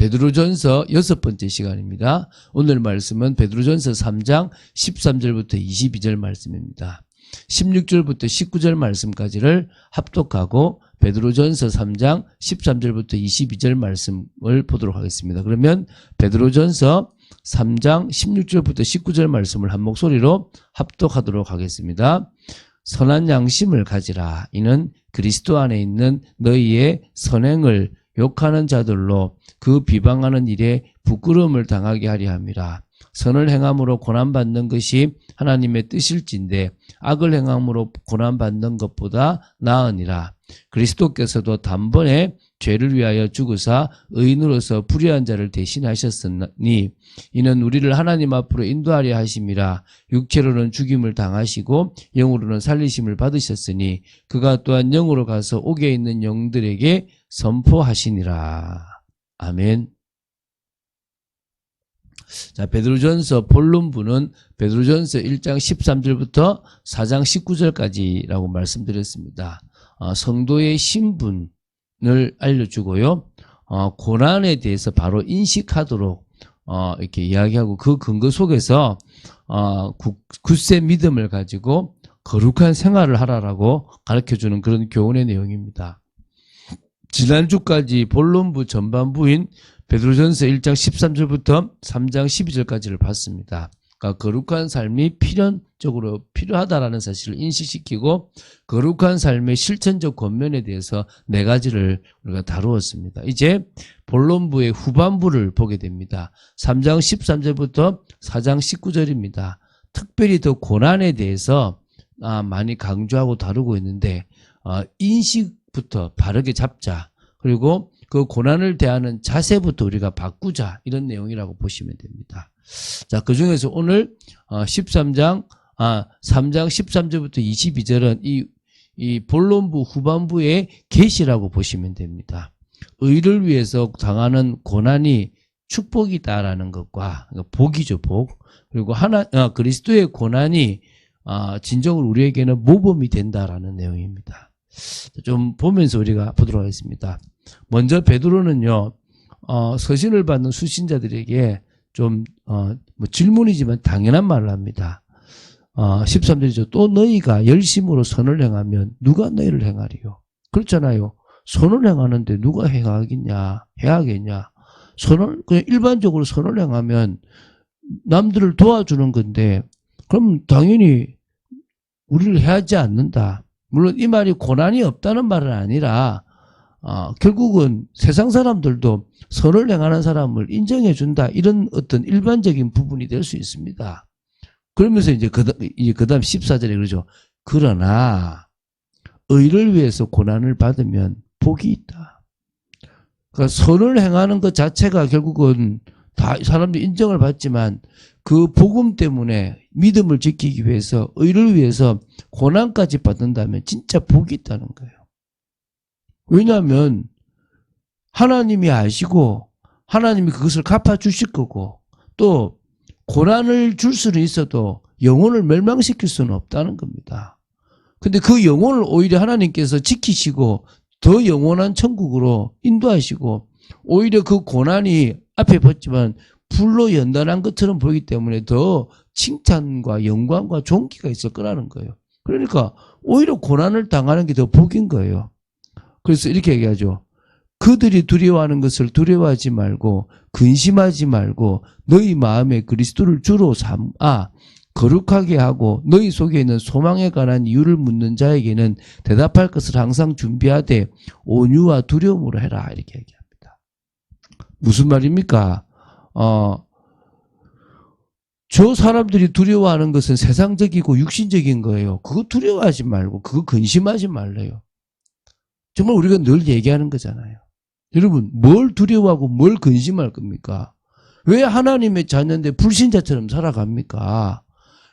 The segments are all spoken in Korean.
베드로전서 6번째 시간입니다. 오늘 말씀은 베드로전서 3장 13절부터 22절 말씀입니다. 16절부터 19절 말씀까지를 합독하고 베드로전서 3장 13절부터 22절 말씀을 보도록 하겠습니다. 그러면 베드로전서 3장 16절부터 19절 말씀을 한 목소리로 합독하도록 하겠습니다. 선한 양심을 가지라. 이는 그리스도 안에 있는 너희의 선행을 욕하는 자들로 그 비방하는 일에 부끄러움을 당하게 하려 함이라. 선을 행함으로 고난받는 것이 하나님의 뜻일진데 악을 행함으로 고난받는 것보다 나으니라. 그리스도께서도 단번에 죄를 위하여 죽으사 의인으로서 불의한 자를 대신하셨으니 이는 우리를 하나님 앞으로 인도하려 하심이라. 육체로는 죽임을 당하시고 영으로는 살리심을 받으셨으니 그가 또한 영으로 가서 옥에 있는 영들에게 선포하시니라. 아멘. 자, 베드로전서 본론부는 베드로전서 1장 13절부터 4장 19절까지라고 말씀드렸습니다. 성도의 신분을 알려주고요. 고난에 대해서 바로 인식하도록 이렇게 이야기하고 그 근거 속에서 굳세 믿음을 가지고 거룩한 생활을 하라라고 가르쳐주는 그런 교훈의 내용입니다. 지난주까지 본론부 전반부인 베드로전서 1장 13절부터 3장 12절까지를 봤습니다. 그러니까 거룩한 삶이 필연적으로 필요하다라는 사실을 인식시키고 거룩한 삶의 실천적 권면에 대해서 4가지를 우리가 다루었습니다. 이제 본론부의 후반부를 보게 됩니다. 3장 13절부터 4장 19절입니다. 특별히 더 고난에 대해서 많이 강조하고 다루고 있는데 인식부터 바르게 잡자. 그리고 그 고난을 대하는 자세부터 우리가 바꾸자. 이런 내용이라고 보시면 됩니다. 자, 그 중에서 오늘 3장 13절부터 22절은 이 본론부 후반부의 계시라고 보시면 됩니다. 의를 위해서 당하는 고난이 축복이다라는 것과 복이죠, 복. 그리고 그리스도의 고난이 진정으로 우리에게는 모범이 된다라는 내용입니다. 좀 보면서 우리가 보도록 하겠습니다. 먼저 베드로는요, 서신을 받는 수신자들에게 좀, 질문이지만 당연한 말을 합니다. 13절이죠. 또 너희가 열심으로 선을 행하면 누가 너희를 행하리요? 그렇잖아요. 선을 행하는데 누가 해야겠냐? 그냥 일반적으로 선을 행하면 남들을 도와주는 건데, 그럼 당연히 우리를 해하지 않는다. 물론 이 말이 고난이 없다는 말은 아니라 결국은 세상 사람들도 선을 행하는 사람을 인정해 준다. 이런 어떤 일반적인 부분이 될 수 있습니다. 그러면서 이제 그다음 14절에 그러죠. 그러나 의를 위해서 고난을 받으면 복이 있다. 그러니까 선을 행하는 것 자체가 결국은 다 사람들이 인정을 받지만 그 복음 때문에 믿음을 지키기 위해서 의를 위해서 고난까지 받는다면 진짜 복이 있다는 거예요. 왜냐하면 하나님이 아시고 하나님이 그것을 갚아주실 거고 또 고난을 줄 수는 있어도 영혼을 멸망시킬 수는 없다는 겁니다. 근데 그 영혼을 오히려 하나님께서 지키시고 더 영원한 천국으로 인도하시고 오히려 그 고난이 앞에 봤지만 불로 연단한 것처럼 보이기 때문에 더 칭찬과 영광과 존귀가 있을 거라는 거예요. 그러니까 오히려 고난을 당하는 게 더 복인 거예요. 그래서 이렇게 얘기하죠. 그들이 두려워하는 것을 두려워하지 말고 근심하지 말고 너희 마음에 그리스도를 주로 삼아 거룩하게 하고 너희 속에 있는 소망에 관한 이유를 묻는 자에게는 대답할 것을 항상 준비하되 온유와 두려움으로 해라. 이렇게 얘기합니다. 무슨 말입니까? 저 사람들이 두려워하는 것은 세상적이고 육신적인 거예요. 그거 두려워하지 말고 그거 근심하지 말래요. 정말 우리가 늘 얘기하는 거잖아요. 여러분, 뭘 두려워하고 뭘 근심할 겁니까? 왜 하나님의 자녀인데 불신자처럼 살아갑니까?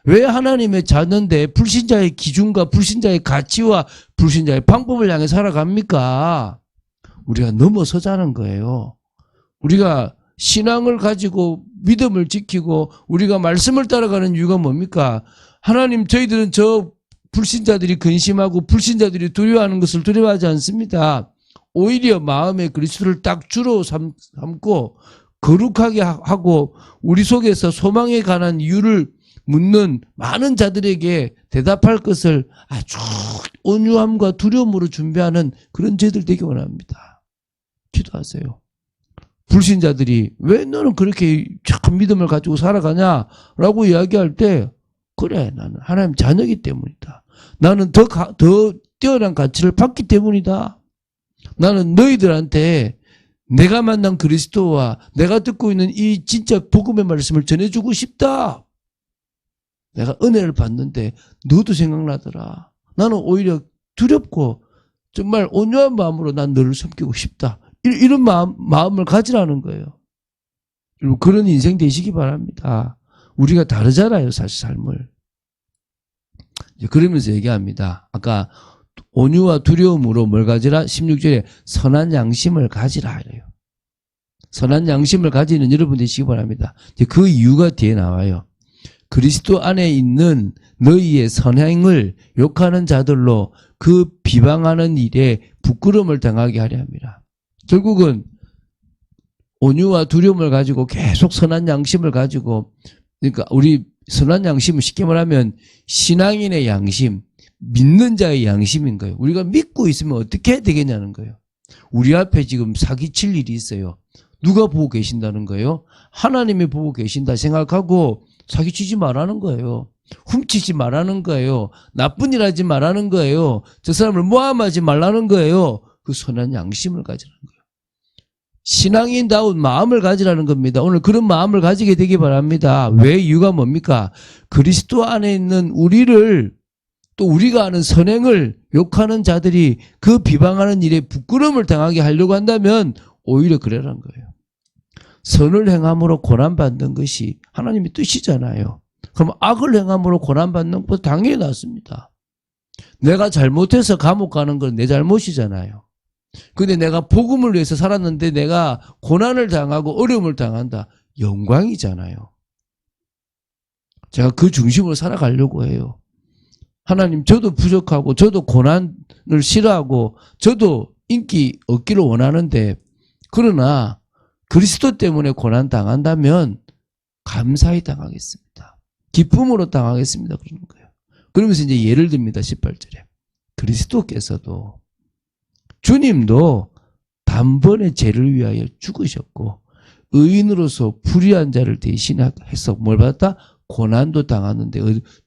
왜 하나님의 자녀인데 불신자의 기준과 불신자의 가치와 불신자의 방법을 향해 살아갑니까? 우리가 넘어서자는 거예요. 우리가 신앙을 가지고 믿음을 지키고 우리가 말씀을 따라가는 이유가 뭡니까? 하나님, 저희들은 저 불신자들이 근심하고 불신자들이 두려워하는 것을 두려워하지 않습니다. 오히려 마음에 그리스도를 딱 주로 삼고 거룩하게 하고 우리 속에서 소망에 관한 이유를 묻는 많은 자들에게 대답할 것을 아주 온유함과 두려움으로 준비하는 그런 저희들 되기 원합니다. 기도하세요. 불신자들이 왜 너는 그렇게 참 믿음을 가지고 살아가냐라고 이야기할 때 그래 나는 하나님 자녀이기 때문이다. 나는 더 뛰어난 가치를 받기 때문이다. 나는 너희들한테 내가 만난 그리스도와 내가 듣고 있는 이 진짜 복음의 말씀을 전해주고 싶다. 내가 은혜를 받는데 너도 생각나더라. 나는 오히려 두렵고 정말 온유한 마음으로 난 너를 섬기고 싶다. 이런 마음을 가지라는 거예요. 여러분 그런 인생 되시기 바랍니다. 우리가 다르잖아요. 사실 삶을. 그러면서 얘기합니다. 아까 온유와 두려움으로 뭘 가지라? 16절에 선한 양심을 가지라 이래요. 선한 양심을 가지는 여러분 되시기 바랍니다. 그 이유가 뒤에 나와요. 그리스도 안에 있는 너희의 선행을 욕하는 자들로 그 비방하는 일에 부끄러움을 당하게 하려 합니다. 결국은 온유와 두려움을 가지고 계속 선한 양심을 가지고 그러니까 우리 선한 양심은 쉽게 말하면 신앙인의 양심, 믿는 자의 양심인 거예요. 우리가 믿고 있으면 어떻게 해야 되겠냐는 거예요. 우리 앞에 지금 사기칠 일이 있어요. 누가 보고 계신다는 거예요? 하나님이 보고 계신다 생각하고 사기치지 말라는 거예요. 훔치지 말라는 거예요. 나쁜 일 하지 말라는 거예요. 저 사람을 모함하지 말라는 거예요. 그 선한 양심을 가지라는 거예요. 신앙인다운 마음을 가지라는 겁니다. 오늘 그런 마음을 가지게 되기 바랍니다. 왜? 이유가 뭡니까? 그리스도 안에 있는 우리를 또 우리가 아는 선행을 욕하는 자들이 그 비방하는 일에 부끄러움을 당하게 하려고 한다면 오히려 그러라는 거예요. 선을 행함으로 고난받는 것이 하나님의 뜻이잖아요. 그럼 악을 행함으로 고난받는 것도 당연히 낫습니다. 내가 잘못해서 감옥 가는 건 내 잘못이잖아요. 근데 내가 복음을 위해서 살았는데 내가 고난을 당하고 어려움을 당한다. 영광이잖아요. 제가 그 중심으로 살아가려고 해요. 하나님 저도 부족하고 저도 고난을 싫어하고 저도 인기 얻기를 원하는데 그러나 그리스도 때문에 고난 당한다면 감사히 당하겠습니다. 기쁨으로 당하겠습니다. 그러는 거예요. 그러면서 이제 예를 듭니다. 18절에. 그리스도께서도 주님도 단번에 죄를 위하여 죽으셨고 의인으로서 불의한 자를 대신해서 뭘 받았다? 고난도 당하는데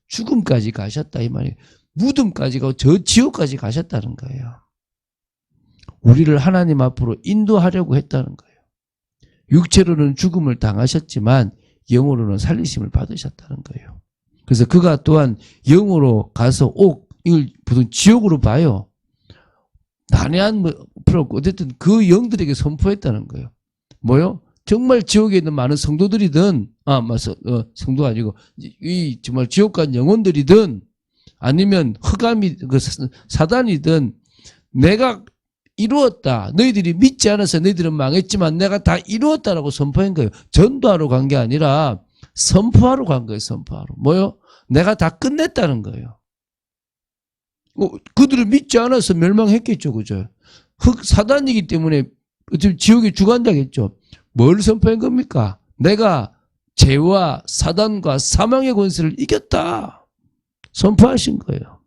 죽음까지 가셨다 이 말이에요. 무덤까지 가고 저 지옥까지 가셨다는 거예요. 우리를 하나님 앞으로 인도하려고 했다는 거예요. 육체로는 죽음을 당하셨지만 영으로는 살리심을 받으셨다는 거예요. 그래서 그가 또한 영으로 가서 이걸 보통 지옥으로 봐요. 난해한 필요 없고 어쨌든 그 영들에게 선포했다는 거예요. 뭐요? 정말 지옥에 있는 많은 성도들이든 성도가 아니고 이 정말 지옥 간 영혼들이든 아니면 흑암이 사단이든 내가 이루었다. 너희들이 믿지 않아서 너희들은 망했지만 내가 다 이루었다라고 선포한 거예요. 전도하러 간 게 아니라 선포하러 간 거예요. 선포하러. 뭐요? 내가 다 끝냈다는 거예요. 그들을 믿지 않아서 멸망했겠죠. 그죠? 사단이기 때문에 지옥의 주관자겠죠. 뭘 선포한 겁니까? 내가 죄와 사단과 사망의 권세를 이겼다. 선포하신 거예요.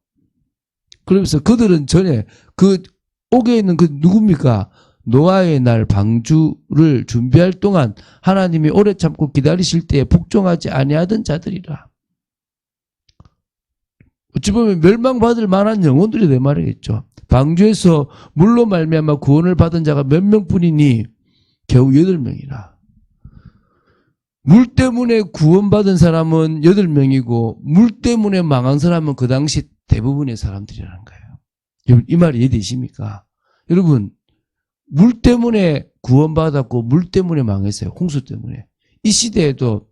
그러면서 그들은 전에 그 옥에 있는 그 누굽니까? 노아의 날 방주를 준비할 동안 하나님이 오래 참고 기다리실 때에 복종하지 아니하던 자들이라. 어찌 보면 멸망받을 만한 영혼들이 내 말이겠죠. 방주에서 물로 말미암아 구원을 받은 자가 몇 명뿐이니 겨우 8명이라. 물 때문에 구원받은 사람은 8명이고 물 때문에 망한 사람은 그 당시 대부분의 사람들이라는 거예요. 여러분 이 말이 이해되십니까? 여러분 물 때문에 구원받았고 물 때문에 망했어요. 홍수 때문에. 이 시대에도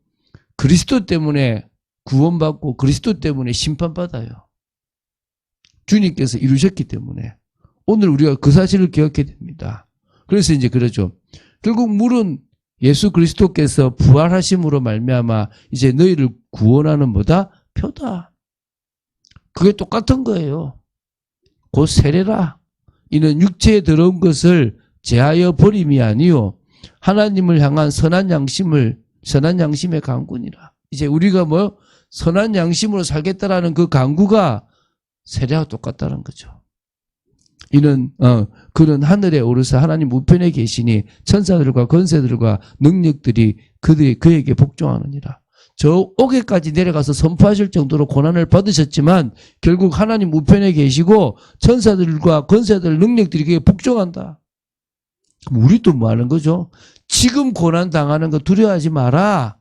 그리스도 때문에 구원받고 그리스도 때문에 심판받아요. 주님께서 이루셨기 때문에 오늘 우리가 그 사실을 기억해야 됩니다. 그래서 이제 그러죠. 결국 물은 예수 그리스도께서 부활하심으로 말미암아 이제 너희를 구원하는 뭐다? 표다. 그게 똑같은 거예요. 곧 세례라. 이는 육체에 들어온 것을 제하여 버림이 아니요 하나님을 향한 선한 양심의 강구니라. 이제 우리가 뭐 선한 양심으로 살겠다라는 그 강구가 세례와 똑같다는 거죠. 이는 그는 하늘에 오르사 하나님 우편에 계시니 천사들과 권세들과 능력들이 그에게 복종하느니라. 저 옥에까지 내려가서 선포하실 정도로 고난을 받으셨지만 결국 하나님 우편에 계시고 천사들과 권세들 능력들이 그에게 복종한다. 그럼 우리도 뭐 하는 거죠? 지금 고난 당하는 거 두려워하지 마라.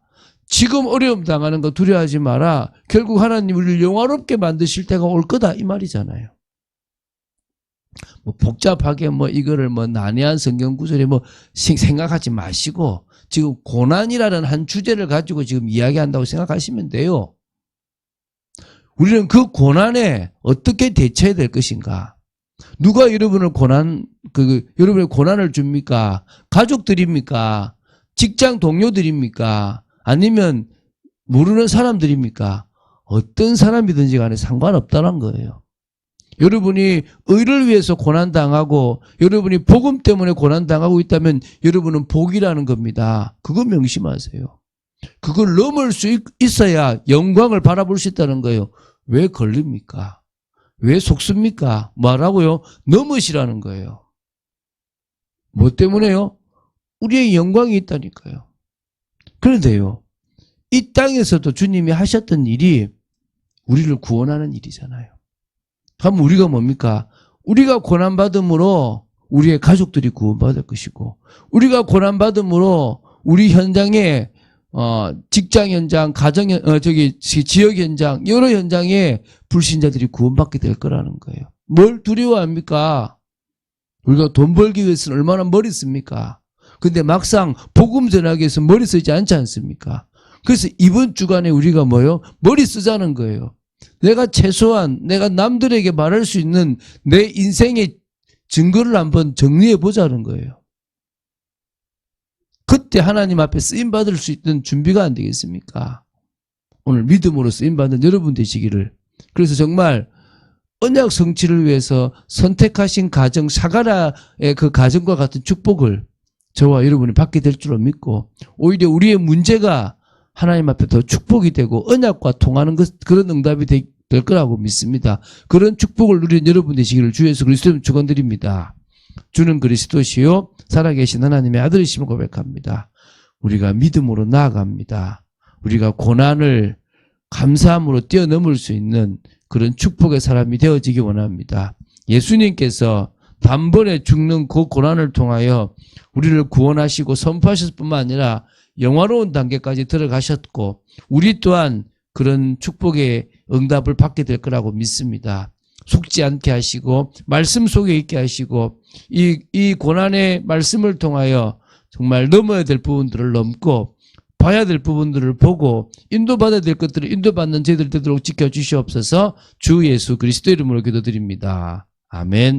지금 어려움 당하는 거 두려워하지 마라. 결국 하나님 우리를 영화롭게 만드실 때가 올 거다 이 말이잖아요. 뭐 복잡하게 뭐 이거를 뭐 난해한 성경 구절에 뭐 생각하지 마시고 지금 고난이라는 한 주제를 가지고 지금 이야기한다고 생각하시면 돼요. 우리는 그 고난에 어떻게 대처해야 될 것인가? 누가 여러분의 고난을 줍니까? 가족들입니까? 직장 동료들입니까? 아니면 모르는 사람들입니까? 어떤 사람이든지 간에 상관없다는 거예요. 여러분이 의를 위해서 고난당하고 여러분이 복음 때문에 고난당하고 있다면 여러분은 복이라는 겁니다. 그거 명심하세요. 그걸 넘을 수 있어야 영광을 바라볼 수 있다는 거예요. 왜 걸립니까? 왜 속습니까? 뭐라고요? 넘으시라는 거예요. 뭐 때문에요? 우리의 영광이 있다니까요. 그런데요, 이 땅에서도 주님이 하셨던 일이 우리를 구원하는 일이잖아요. 그럼 우리가 뭡니까? 우리가 고난받음으로 우리의 가족들이 구원받을 것이고 우리가 고난받음으로 우리 현장에 직장 현장, 지역 현장, 여러 현장에 불신자들이 구원받게 될 거라는 거예요. 뭘 두려워합니까? 우리가 돈 벌기 위해서는 얼마나 머리 씁니까? 근데 막상 복음 전하기 위해서 머리 쓰지 않지 않습니까? 그래서 이번 주간에 우리가 뭐요? 머리 쓰자는 거예요. 내가 최소한 내가 남들에게 말할 수 있는 내 인생의 증거를 한번 정리해 보자는 거예요. 그때 하나님 앞에 쓰임받을 수 있는 준비가 안 되겠습니까? 오늘 믿음으로 쓰임받는 여러분 되시기를. 그래서 정말 언약 성취를 위해서 선택하신 가정, 사가라의 그 가정과 같은 축복을 저와 여러분이 받게 될 줄로 믿고 오히려 우리의 문제가 하나님 앞에 더 축복이 되고 언약과 통하는 그런 응답이 될 거라고 믿습니다. 그런 축복을 누리는 여러분 되시기를 주 예수 그리스도로 축원드립니다. 주는 그리스도시요 살아계신 하나님의 아들이심을 고백합니다. 우리가 믿음으로 나아갑니다. 우리가 고난을 감사함으로 뛰어넘을 수 있는 그런 축복의 사람이 되어지기 원합니다. 예수님께서 단번에 죽는 그 고난을 통하여 우리를 구원하시고 선포하셨을 뿐만 아니라 영화로운 단계까지 들어가셨고 우리 또한 그런 축복의 응답을 받게 될 거라고 믿습니다. 속지 않게 하시고 말씀 속에 있게 하시고 이 고난의 말씀을 통하여 정말 넘어야 될 부분들을 넘고 봐야 될 부분들을 보고 인도받아야 될 것들을 인도받는 저희들 되도록 지켜주시옵소서. 주 예수 그리스도 이름으로 기도드립니다. 아멘.